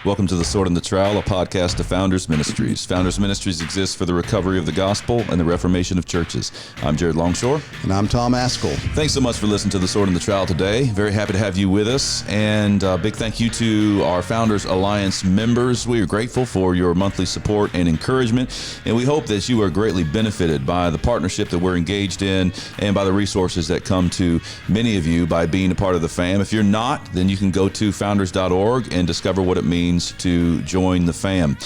Welcome to the Sword the Trowel, a podcast of Founders Ministries. Founders Ministries exists for the recovery of the gospel and the reformation of churches. I'm Jared Longshore. And I'm Tom Ascol. Thanks so much for listening to the Sword the Trowel today. Very happy to have you with us. And big thank you to our Founders Alliance members. We are grateful for your monthly support and encouragement. And we hope that you are greatly benefited by the partnership that we're engaged in and by the resources that come to many of you by being a part of the fam. If you're not, then you can go to founders.org and discover what it means to join the fam.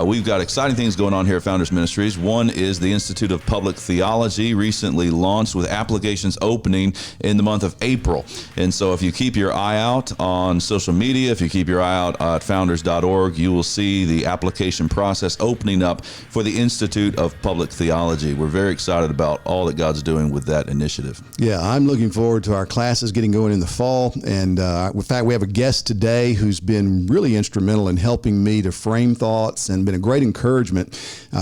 We've got exciting things going on here at Founders Ministries. One is the Institute of Public Theology, recently launched with applications opening in the month of April. And so if you keep your eye out on social media, if you keep your eye out at founders.org, you will see the application process opening up for the Institute of Public Theology. We're very excited about all that God's doing with that initiative. Yeah, I'm looking forward to our classes getting going in the fall. And in fact, we have a guest today who's been really instrumental in helping me to frame thoughts and been a great encouragement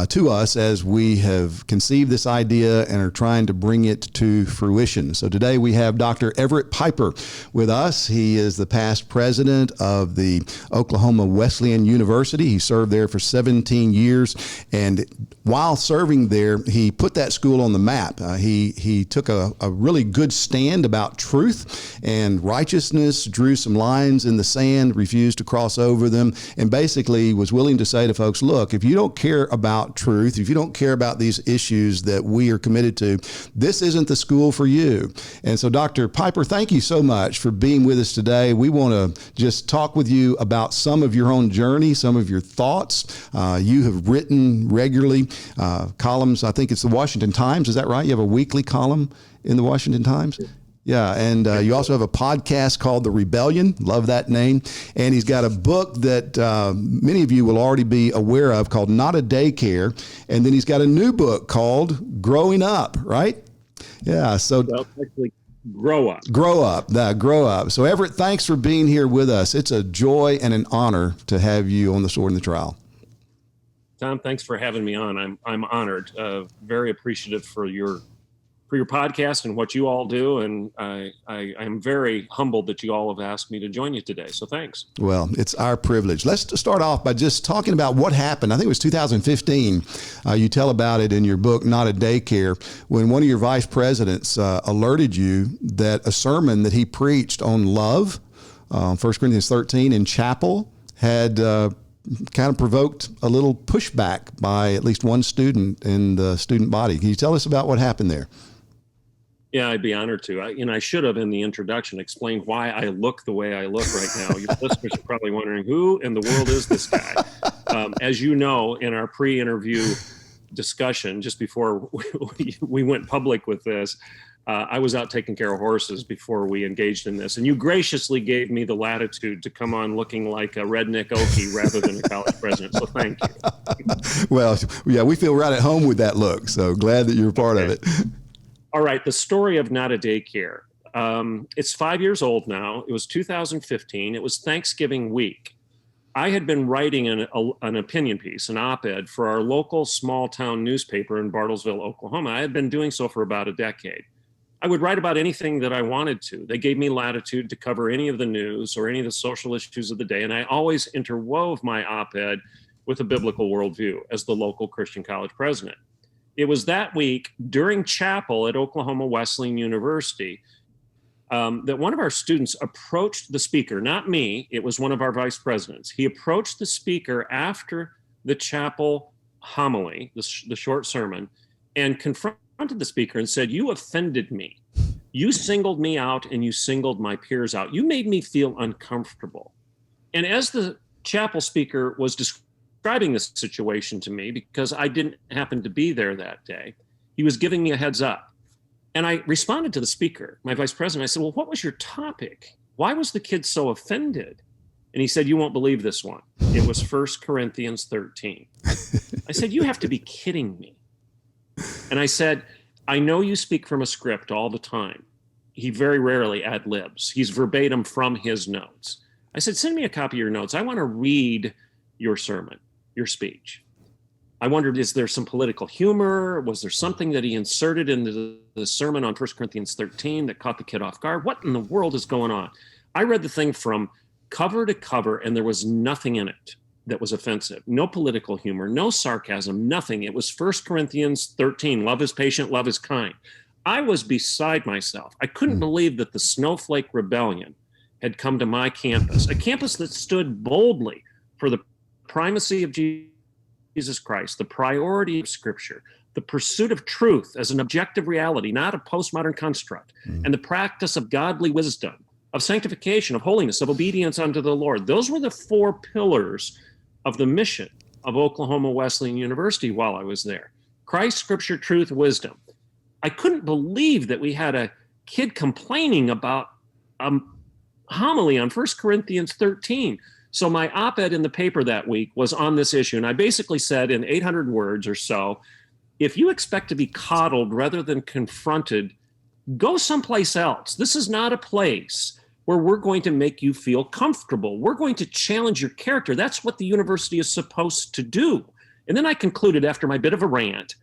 to us as we have conceived this idea and are trying to bring it to fruition. So today we have Dr. Everett Piper with us. He is the past president of the Oklahoma Wesleyan University. He served there for 17 years. And while serving there, he put that school on the map. He took a really good stand about truth and righteousness, drew some lines in the sand, refused to cross over them, and basically was willing to say to folks, look, if you don't care about truth, if you don't care about these issues that we are committed to, this isn't the school for you. And so, Dr. Piper, thank you so much for being with us today. We want to just talk with you about some of your own journey, some of your thoughts. You have written regularly columns. I think it's the Washington Times. Is that right? You have a weekly column in the Washington Times? Yeah, and you also have a podcast called The Rebellion. Love that name. And he's got a book that many of you will already be aware of called Not a Daycare. And then he's got a new book called Growing Up, right? Yeah, so... Well, actually, Grow Up. Grow Up. So Everett, thanks for being here with us. It's a joy and an honor to have you on the Sword and the Trowel. Tom, thanks for having me on. I'm honored, very appreciative for your podcast and what you all do. And I'm very humbled that you all have asked me to join you today. So thanks. Well, it's our privilege. Let's start off by just talking about what happened. I think it was 2015. You tell about it in your book, Not a Daycare, when one of your vice presidents alerted you that a sermon that he preached on love, 1 Corinthians 13 in chapel, had kind of provoked a little pushback by at least one student in the student body. Can you tell us about what happened there? Yeah, I'd be honored to. I should have in the introduction explained why I look the way I look right now. Your listeners are probably wondering, who in the world is this guy? As you know, in our pre-interview discussion, just before we went public with this, I was out taking care of horses before we engaged in this. And you graciously gave me the latitude to come on looking like a redneck Okie rather than a college president. So thank you. Well, yeah, we feel right at home with that look. So glad that you're a part of it. All right, the story of Not a Daycare. It's 5 years old now. It was 2015. It was Thanksgiving week. I had been writing an opinion piece, an op-ed, for our local small town newspaper in Bartlesville, Oklahoma. I had been doing so for about a decade. I would write about anything that I wanted to. They gave me latitude to cover any of the news or any of the social issues of the day, and I always interwove my op-ed with a biblical worldview as the local Christian college president. It was that week during chapel at Oklahoma Wesleyan University that one of our students approached the speaker, not me, it was one of our vice presidents. He approached the speaker after the chapel homily, the short sermon, and confronted the speaker and said, "You offended me. You singled me out and you singled my peers out. You made me feel uncomfortable." And as the chapel speaker was describing this situation to me, because I didn't happen to be there that day, he was giving me a heads up. And I responded to the speaker, my vice president. I said, "Well, what was your topic? Why was the kid so offended?" And he said, "You won't believe this one. It was 1 Corinthians 13. I said, "You have to be kidding me." And I said, "I know you speak from a script all the time." He very rarely ad libs. He's verbatim from his notes. I said, "Send me a copy of your notes. I want to read your sermon, your speech." I wondered, is there some political humor? Was there something that he inserted into the sermon on 1 Corinthians 13 that caught the kid off guard? What in the world is going on? I read the thing from cover to cover, and there was nothing in it that was offensive. No political humor, no sarcasm, nothing. It was 1 Corinthians 13, love is patient, love is kind. I was beside myself. I couldn't believe that the Snowflake rebellion had come to my campus, a campus that stood boldly for the primacy of Jesus Christ, the priority of Scripture, the pursuit of truth as an objective reality, not a postmodern construct, and the practice of godly wisdom, of sanctification, of holiness, of obedience unto the Lord. Those were the 4 pillars of the mission of Oklahoma Wesleyan University while I was there. Christ, Scripture, truth, wisdom. I couldn't believe that we had a kid complaining about homily on 1 Corinthians 13. So my op-ed in the paper that week was on this issue. And I basically said in 800 words or so, if you expect to be coddled rather than confronted, go someplace else. This is not a place where we're going to make you feel comfortable. We're going to challenge your character. That's what the university is supposed to do. And then I concluded after my bit of a rant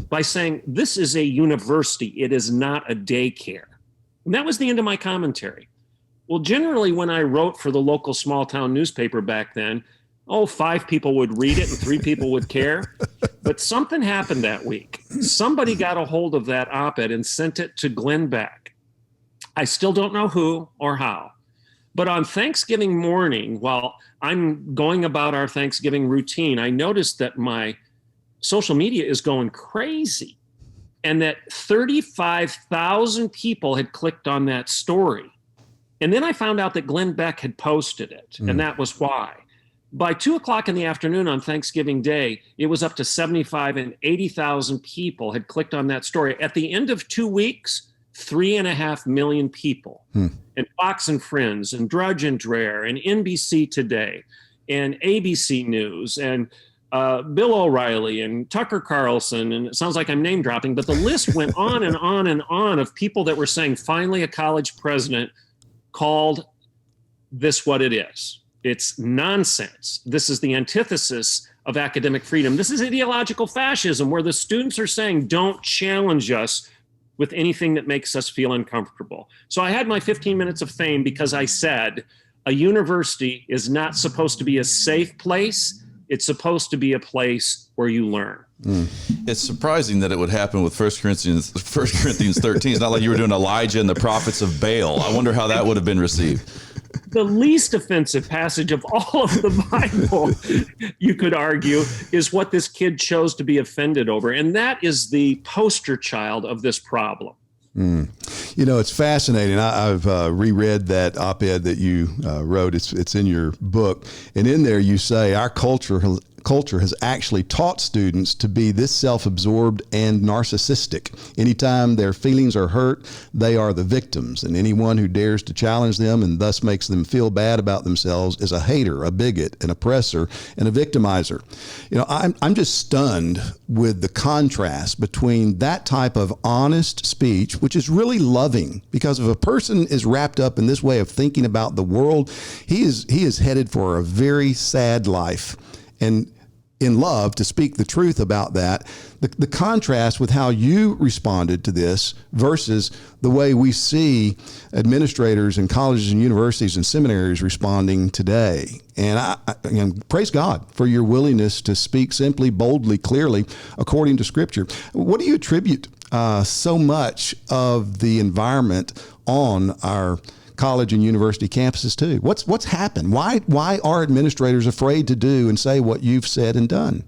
by saying, this is a university. It is not a daycare. And that was the end of my commentary. Well, generally, when I wrote for the local small town newspaper back then, 5 people would read it and 3 people would care. But something happened that week. Somebody got a hold of that op-ed and sent it to Glenn Beck. I still don't know who or how. But on Thanksgiving morning, while I'm going about our Thanksgiving routine, I noticed that my social media is going crazy and that 35,000 people had clicked on that story. And then I found out that Glenn Beck had posted it, and that was why. By 2:00 in the afternoon on Thanksgiving Day, it was up to 75 and 80,000 people had clicked on that story. At the end of 2 weeks, 3.5 million people. And Fox and Friends and Drudge and Dare and NBC Today and ABC News and Bill O'Reilly and Tucker Carlson, and it sounds like I'm name dropping, but the list went on and on and on of people that were saying, finally a college president called this what it is. It's nonsense. This is the antithesis of academic freedom. This is ideological fascism, where the students are saying, don't challenge us with anything that makes us feel uncomfortable. So I had my 15 minutes of fame because I said, a university is not supposed to be a safe place. It's supposed to be a place where you learn. It's surprising that it would happen with 1 Corinthians 13. It's not like you were doing Elijah and the prophets of Baal. I wonder how that would have been received. The least offensive passage of all of the Bible, you could argue, is what this kid chose to be offended over. And that is the poster child of this problem. You know, it's fascinating. I've reread that op-ed that you wrote. It's in your book. And in there you say our culture has actually taught students to be this self-absorbed and narcissistic. Anytime their feelings are hurt, they are the victims. And anyone who dares to challenge them and thus makes them feel bad about themselves is a hater, a bigot, an oppressor, and a victimizer. You know, I'm just stunned with the contrast between that type of honest speech, which is really loving, because if a person is wrapped up in this way of thinking about the world, he is headed for a very sad life. And in love, to speak the truth about that, the contrast with how you responded to this versus the way we see administrators in colleges and universities and seminaries responding today. And I praise God for your willingness to speak simply, boldly, clearly, according to Scripture. What do you attribute so much of the environment on our college and university campuses too? What's happened? Why are administrators afraid to do and say what you've said and done?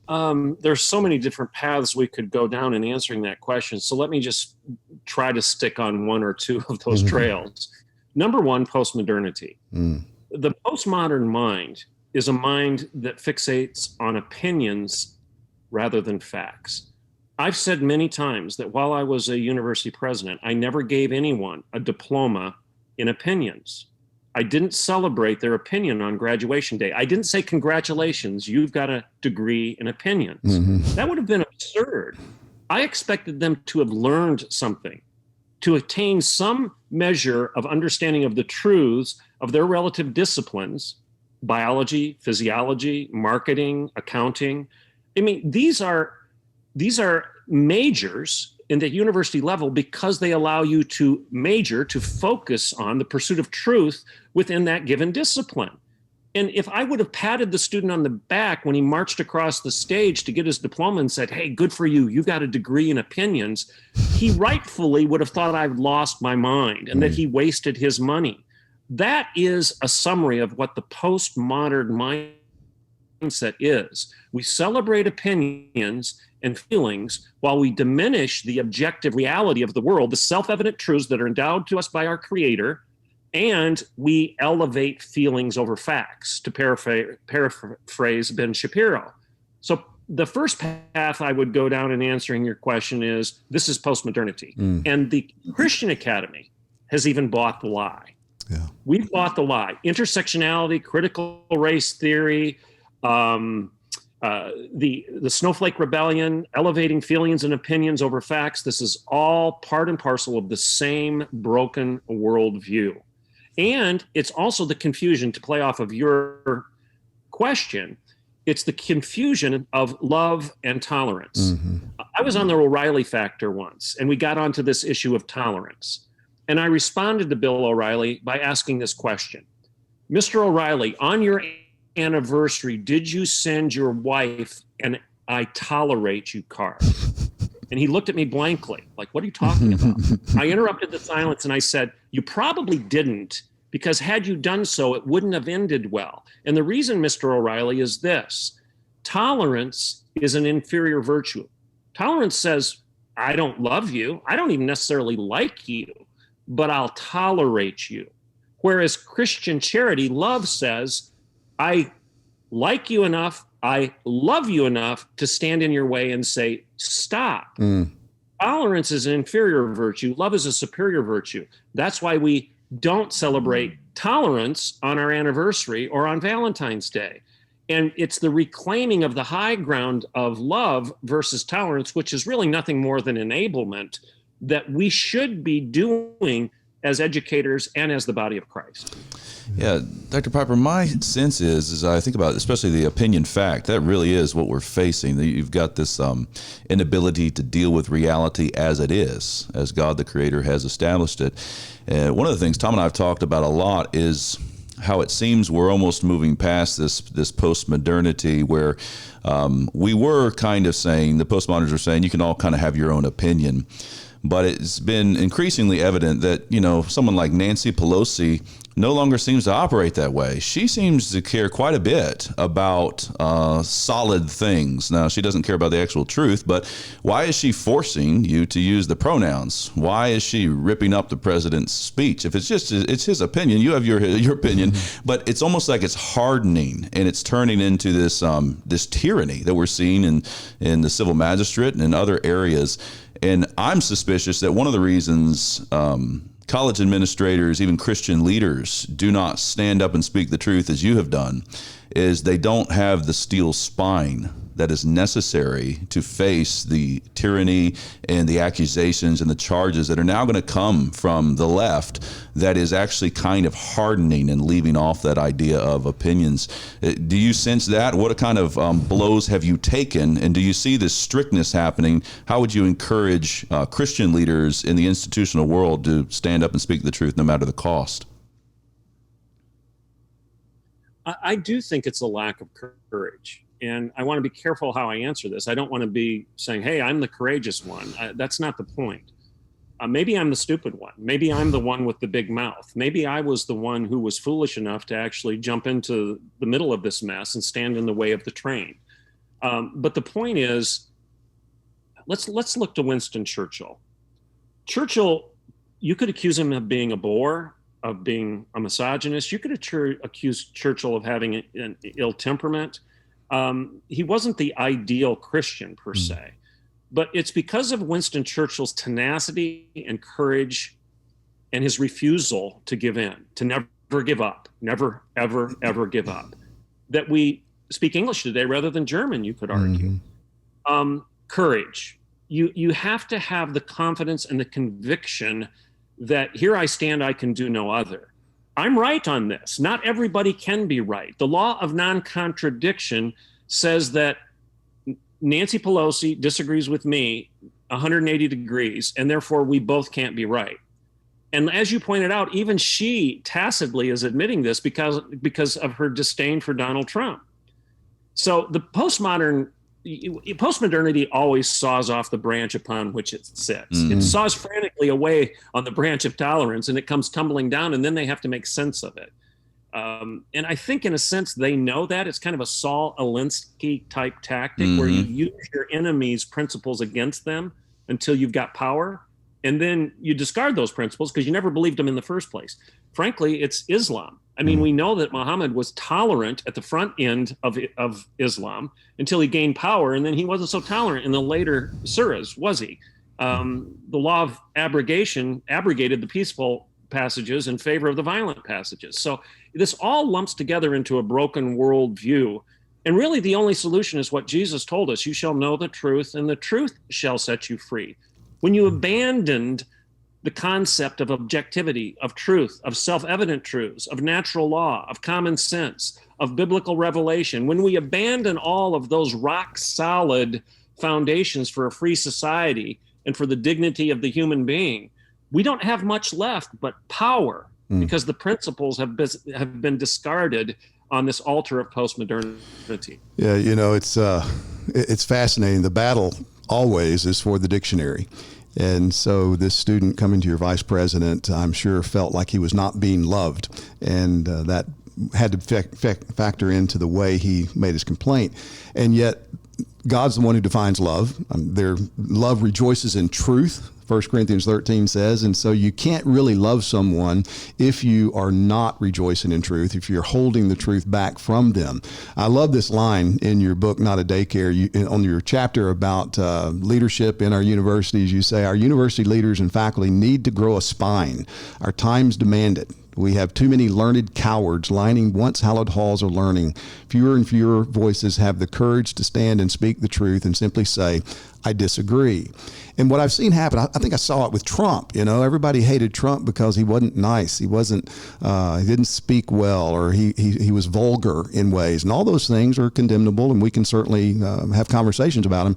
There's so many different paths we could go down in answering that question. So let me just try to stick on one or two of those trails. Number one, postmodernity. The postmodern mind is a mind that fixates on opinions rather than facts. I've said many times that while I was a university president, I never gave anyone a diploma in opinions. I didn't celebrate their opinion on graduation day. I didn't say, congratulations, you've got a degree in opinions. That would have been absurd. I expected them to have learned something, to attain some measure of understanding of the truths of their relative disciplines, biology, physiology, marketing, accounting. I mean, these are majors in the university level because they allow you to major, to focus on the pursuit of truth within that given discipline. And if I would have patted the student on the back when he marched across the stage to get his diploma and said, hey, good for you, you got a degree in opinions, he rightfully would have thought I'd lost my mind and that he wasted his money. That is a summary of what the postmodern mindset is. We celebrate opinions and feelings while we diminish the objective reality of the world, the self-evident truths that are endowed to us by our Creator, and we elevate feelings over facts, to paraphrase Ben Shapiro. So the first path I would go down in answering your question is, this is postmodernity. And the Christian Academy has even bought the lie. Yeah. We've bought the lie. Intersectionality, critical race theory, the Snowflake Rebellion, elevating feelings and opinions over facts. This is all part and parcel of the same broken worldview. And it's also the confusion, to play off of your question, it's the confusion of love and tolerance. I was on the O'Reilly Factor once, and we got onto this issue of tolerance. And I responded to Bill O'Reilly by asking this question. Mr. O'Reilly, on your anniversary, did you send your wife an I tolerate you card? And he looked at me blankly, like, what are you talking about? I interrupted the silence and I said, you probably didn't, because had you done so, it wouldn't have ended well. And the reason, Mr. O'Reilly, is this. Tolerance is an inferior virtue. Tolerance says, I don't love you. I don't even necessarily like you, but I'll tolerate you. Whereas Christian charity, love, says, I like you enough, I love you enough to stand in your way and say, stop. Tolerance is an inferior virtue. Love is a superior virtue. That's why we don't celebrate tolerance on our anniversary or on Valentine's Day. And it's the reclaiming of the high ground of love versus tolerance, which is really nothing more than enablement, that we should be doing as educators and as the body of Christ. Yeah, Dr. Piper, my sense is, as I think about especially the opinion fact, that really is what we're facing. You've got this inability to deal with reality as it is, as God the Creator has established it. One of the things Tom and I have talked about a lot is how it seems we're almost moving past this post-modernity where we were kind of saying, the postmoderns are saying, you can all kind of have your own opinion. But it's been increasingly evident that, someone like Nancy Pelosi no longer seems to operate that way. She seems to care quite a bit about solid things. Now, she doesn't care about the actual truth, but why is she forcing you to use the pronouns? Why is she ripping up the president's speech? If it's his opinion, you have your opinion, but it's almost like it's hardening and it's turning into this tyranny that we're seeing in the civil magistrate and in other areas. And I'm suspicious that one of the reasons college administrators, even Christian leaders, do not stand up and speak the truth as you have done is they don't have the steel spine that is necessary to face the tyranny and the accusations and the charges that are now going to come from the left that is actually kind of hardening and leaving off that idea of opinions. Do you sense that? What kind of blows have you taken? And do you see this strictness happening? How would you encourage Christian leaders in the institutional world to stand up and speak the truth no matter the cost? I do think it's a lack of courage. And I want to be careful how I answer this. I don't want to be saying, hey, I'm the courageous one. That's not the point. Maybe I'm the stupid one. Maybe I'm the one with the big mouth. Maybe I was the one who was foolish enough to actually jump into the middle of this mess and stand in the way of the train. But the point is, let's look to Winston Churchill. Churchill, you could accuse him of being a bore, of being a misogynist. You could accuse Churchill of having an ill temperament. He wasn't the ideal Christian per se, but it's because of Winston Churchill's tenacity and courage and his refusal to give in, to never give up, never, ever, ever give up, that we speak English today rather than German, you could argue. Courage. You have to have the confidence and the conviction that here I stand, I can do no other. I'm right on this. Not everybody can be right. The law of non-contradiction says that Nancy Pelosi disagrees with me. 180 degrees, and therefore we both can't be right. And as you pointed out, even she tacitly is admitting this because of her disdain for Donald Trump. So the postmodernity always saws off the branch upon which it sits. It saws frantically away on the branch of tolerance, and it comes tumbling down, and then they have to make sense of it. And I think in a sense they know that. It's kind of a Saul Alinsky type tactic where you use your enemy's principles against them until you've got power, and then you discard those principles because you never believed them in the first place. Frankly, it's Islam. I mean, we know that Muhammad was tolerant at the front end of Islam until he gained power, and then he wasn't so tolerant in the later surahs, was he? The law of abrogation abrogated the peaceful passages in favor of the violent passages. So this all lumps together into a broken worldview. And really the only solution is what Jesus told us: you shall know the truth, and the truth shall set you free. When you abandoned the concept of objectivity, of truth, of self-evident truths, of natural law, of common sense, of biblical revelation, when we abandon all of those rock-solid foundations for a free society and for the dignity of the human being, we don't have much left but power, because the principles have been discarded on this altar of postmodernity. Yeah, you know, it's fascinating. The battle always is for the dictionary. And so this student coming to your vice president, I'm sure, felt like he was not being loved. And that had to factor into the way he made his complaint. And yet God's the one who defines love. Their love rejoices in truth, 1 Corinthians 13 says. And so you can't really love someone if you are not rejoicing in truth, if you're holding the truth back from them. I love this line in your book, Not a Daycare. On your chapter about leadership in our universities, you say, our university leaders and faculty need to grow a spine. Our times demand it. We have too many learned cowards lining once hallowed halls of learning. Fewer and fewer voices have the courage to stand and speak the truth and simply say, I disagree. And what I've seen happen, I think I saw it with Trump. You know, everybody hated Trump because he wasn't nice. He wasn't, he didn't speak well, or he was vulgar in ways. And all those things are condemnable, and we can certainly have conversations about them.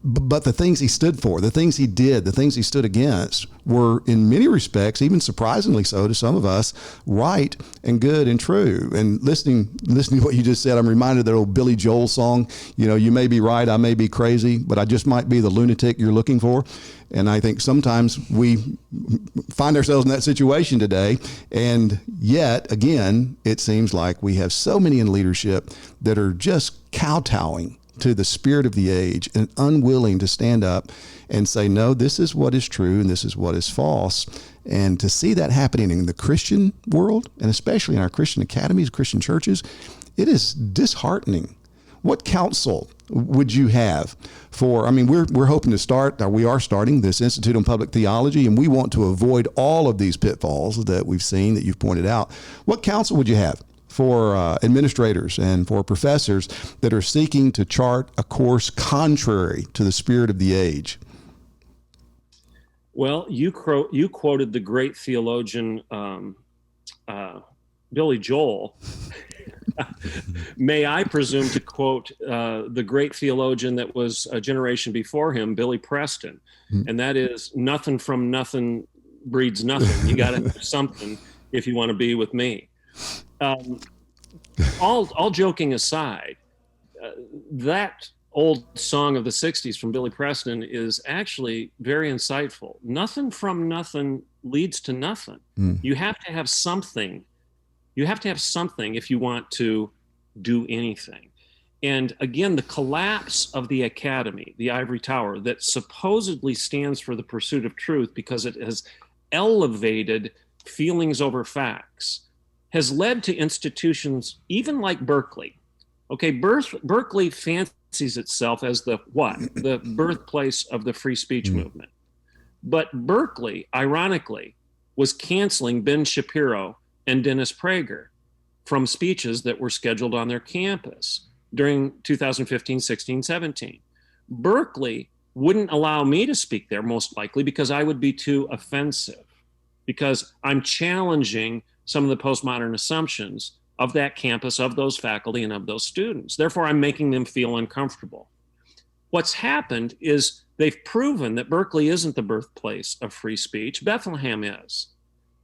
But the things he stood for, the things he did, the things he stood against were in many respects, even surprisingly so to some of us, right and good and true. And listening to what you just said, I'm reminded of that old Billy Joel song, you know, you may be right, I may be crazy, but I just might be the lunatic you're looking for. And I think sometimes we find ourselves in that situation today. And yet, again, it seems like we have so many in leadership that are just kowtowing to the spirit of the age and unwilling to stand up and say, no, this is what is true and this is what is false. And to see that happening in the Christian world, and especially in our Christian academies, Christian churches, it is disheartening. What counsel would you have for, I mean, we're hoping to start, we are starting this Institute on Public Theology, and we want to avoid all of these pitfalls that we've seen, that you've pointed out. What counsel would you have for administrators and for professors that are seeking to chart a course contrary to the spirit of the age? Well, you quoted the great theologian Billy Joel. May I presume to quote the great theologian that was a generation before him, Billy Preston, and that is, nothing from nothing breeds nothing. You got to have something if you want to be with me. All joking aside, that old song of the 60s from Billy Preston is actually very insightful. Nothing from nothing leads to nothing. You have to have something. You have to have something if you want to do anything. And again, the collapse of the academy, the ivory tower, that supposedly stands for the pursuit of truth because it has elevated feelings over facts, has led to institutions even like Berkeley. Okay, Berkeley fancies itself as the what? The birthplace of the free speech movement. But Berkeley, ironically, was canceling Ben Shapiro and Dennis Prager from speeches that were scheduled on their campus during 2015, 16, 17. Berkeley wouldn't allow me to speak there, most likely, because I would be too offensive, because I'm challenging some of the postmodern assumptions of that campus, of those faculty, and of those students. Therefore, I'm making them feel uncomfortable. What's happened is They've proven that Berkeley isn't the birthplace of free speech. Bethlehem is,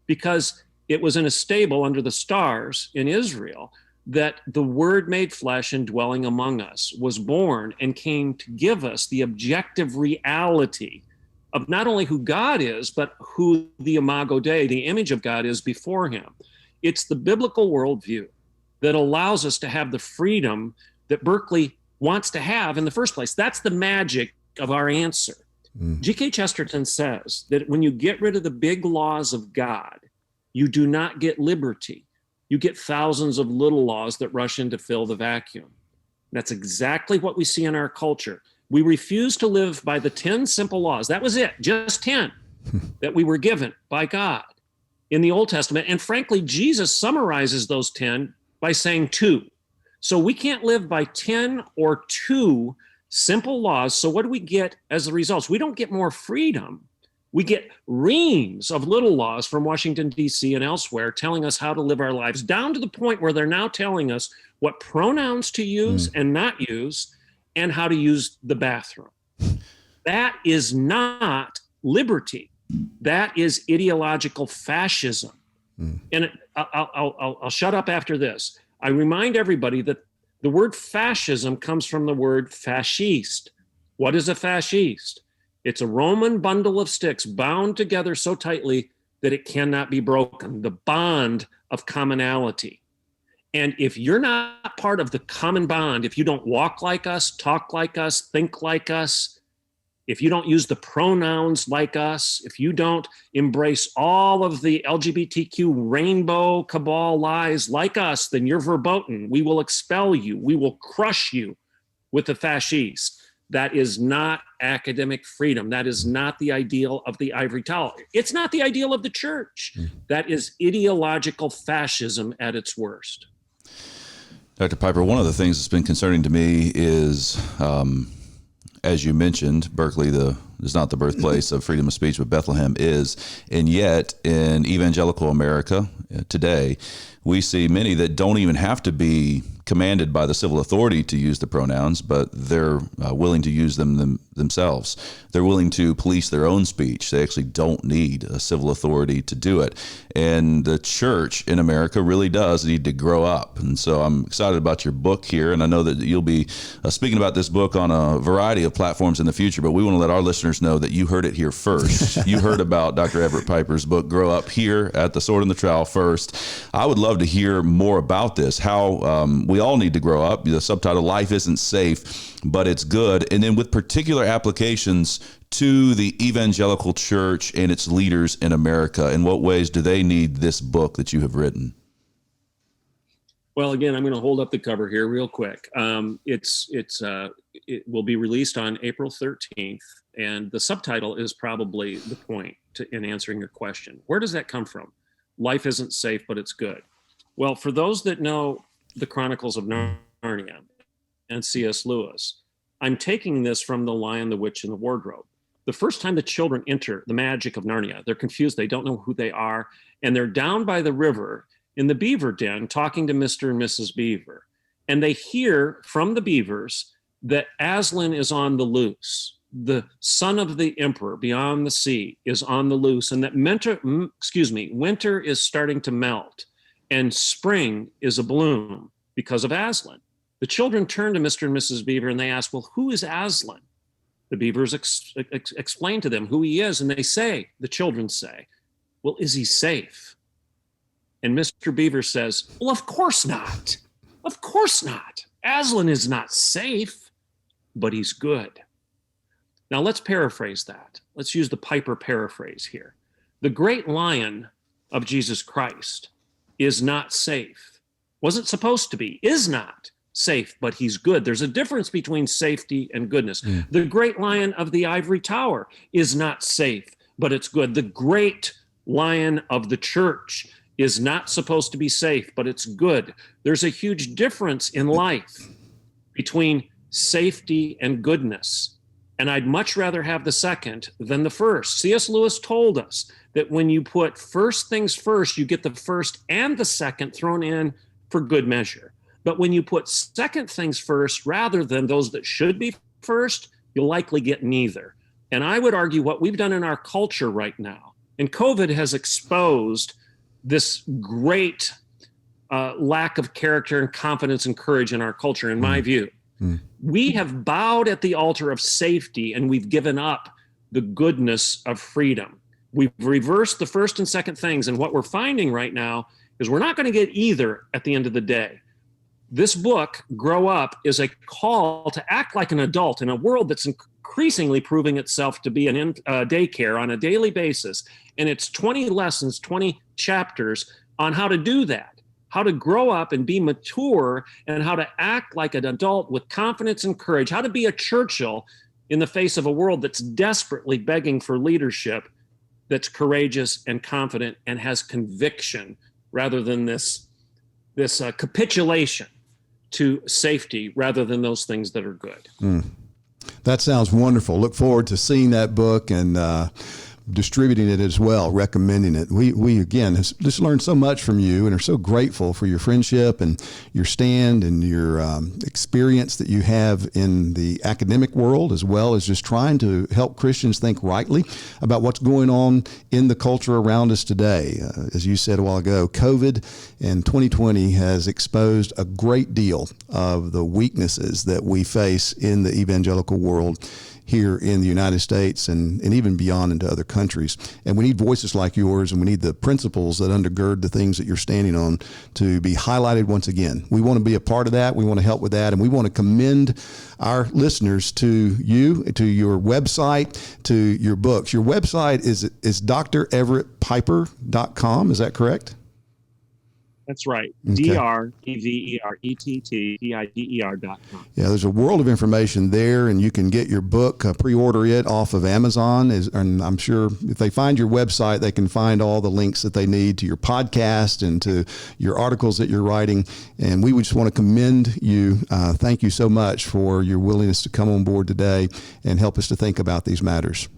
because it was in a stable under the stars in Israel that the Word made flesh and dwelling among us was born and came to give us the objective reality of not only who God is, but who the Imago Dei, the image of God, is before him. It's the biblical worldview that allows us to have the freedom that Berkeley wants to have in the first place. That's the magic of our answer. G.K. Chesterton says that when you get rid of the big laws of God, you do not get liberty. You get thousands of little laws that rush in to fill the vacuum. That's exactly what we see in our culture. We refuse to live by the 10 simple laws. That was it, just 10 that we were given by God in the Old Testament. And frankly, Jesus summarizes those 10 by saying 2. So we can't live by 10 or 2 simple laws. So what do we get as the results? We don't get more freedom. We get reams of little laws from Washington, D.C. and elsewhere telling us how to live our lives, down to the point where they're now telling us what pronouns to use and not use, and how to use the bathroom. That is not liberty. That is ideological fascism. And I'll shut up after this. I remind everybody that the word fascism comes from the word fascist. What is a fascist? It's a Roman bundle of sticks bound together so tightly that it cannot be broken, the bond of commonality. And if you're not part of the common bond, if you don't walk like us, talk like us, think like us, if you don't use the pronouns like us, if you don't embrace all of the LGBTQ rainbow cabal lies like us, then you're verboten. We will expel you. We will crush you with the fascists. That is not academic freedom. That is not the ideal of the ivory tower. It's not the ideal of the church. That is ideological fascism at its worst. Dr. Piper, one of the things that's been concerning to me is, as you mentioned, Berkeley is not the birthplace of freedom of speech, but Bethlehem is. And yet, in evangelical America today, we see many that don't even have to be commanded by the civil authority to use the pronouns, but they're willing to use them themselves. They're willing to police their own speech. They actually don't need a civil authority to do it. And the church in America really does need to grow up. And so I'm excited about your book here, and I know that you'll be speaking about this book on a variety of platforms in the future, but we want to let our listeners know that you heard it here first. You heard about Dr. Everett Piper's book, Grow Up, here at the Sword and the Trowel first. I would love to hear more about this, how we all need to grow up. The subtitle, Life Isn't Safe, but It's Good. And then with particular applications to the evangelical church and its leaders in America, in what ways do they need this book that you have written? Well, again, I'm going to hold up the cover here real quick. It will be released on April 13th, and the subtitle is probably the point in answering your question. Where does that come from? Life isn't safe, but it's good. Well, for those that know the Chronicles of Narnia and C.S. Lewis, I'm taking this from The Lion, the Witch, and the Wardrobe. The first time the children enter the magic of Narnia, they're confused, they don't know who they are, and they're down by the river in the beaver den talking to Mr. and Mrs. Beaver. And they hear from the beavers that Aslan is on the loose. The son of the emperor beyond the sea is on the loose, and that winter is starting to melt, and spring is a bloom because of Aslan. The children turn to Mr. and Mrs. Beaver and they ask, well, who is Aslan? The beavers explain to them who he is, and the children say, well, is he safe? And Mr. Beaver says, well, of course not. Of course not. Aslan is not safe, but he's good. Now let's paraphrase that. Let's use the Piper paraphrase here. The great lion of Jesus Christ is not safe. Wasn't supposed to be, is not safe, but he's good. There's a difference between safety and goodness. The great lion of the ivory tower is not safe, but it's good. The great lion of the church is not supposed to be safe, but it's good. There's a huge difference in life between safety and goodness. And I'd much rather have the second than the first. C.S. Lewis told us that when you put first things first, you get the first and the second thrown in for good measure. But when you put second things first rather than those that should be first, you'll likely get neither. And I would argue what we've done in our culture right now, and COVID has exposed this great lack of character and confidence and courage in our culture, in my view. We have bowed at the altar of safety, and we've given up the goodness of freedom. We've reversed the first and second things. And what we're finding right now is we're not going to get either at the end of the day. This book, Grow Up, is a call to act like an adult in a world that's increasingly proving itself to be a daycare on a daily basis. And it's 20 lessons, 20 chapters on how to do that, how to grow up and be mature, and how to act like an adult with confidence and courage, how to be a Churchill in the face of a world that's desperately begging for leadership that's courageous and confident and has conviction, rather than this capitulation to safety, rather than those things that are good. That sounds wonderful. Look forward to seeing that book and distributing it as well, recommending it. We again just learned so much from you and are so grateful for your friendship and your stand and your experience that you have in the academic world, as well as just trying to help Christians think rightly about what's going on in the culture around us today. As you said a while ago, COVID and 2020 has exposed a great deal of the weaknesses that we face in the evangelical world here in the United States and even beyond into other countries. And we need voices like yours, and we need the principles that undergird the things that you're standing on to be highlighted once again. We want to be a part of that. We want to help with that. And we want to commend our listeners to you, to your website, to your books. Your website is dreverettpiper.com. Is that correct? That's right. Okay. drevettpiper.com. Yeah, there's a world of information there, and you can get your book, pre-order it off of Amazon. And I'm sure if they find your website, they can find all the links that they need to your podcast and to your articles that you're writing. And we would just want to commend you. Thank you so much for your willingness to come on board today and help us to think about these matters.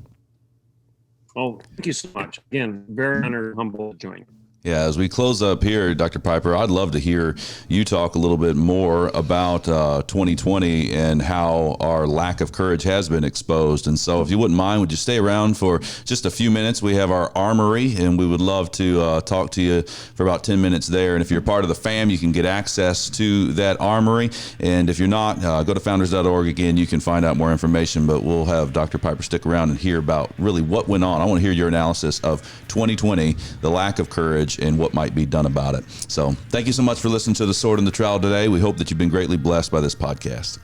Oh, thank you so much. Again, very honored and humble to join. Yeah, as we close up here, Dr. Piper, I'd love to hear you talk a little bit more about 2020 and how our lack of courage has been exposed. And so if you wouldn't mind, would you stay around for just a few minutes? We have our armory, and we would love to talk to you for about 10 minutes there. And if you're part of the fam, you can get access to that armory. And if you're not, go to founders.org. Again, you can find out more information, but we'll have Dr. Piper stick around and hear about really what went on. I want to hear your analysis of 2020, the lack of courage, and what might be done about it. So thank you so much for listening to The Sword and the Trowel today. We hope that you've been greatly blessed by this podcast.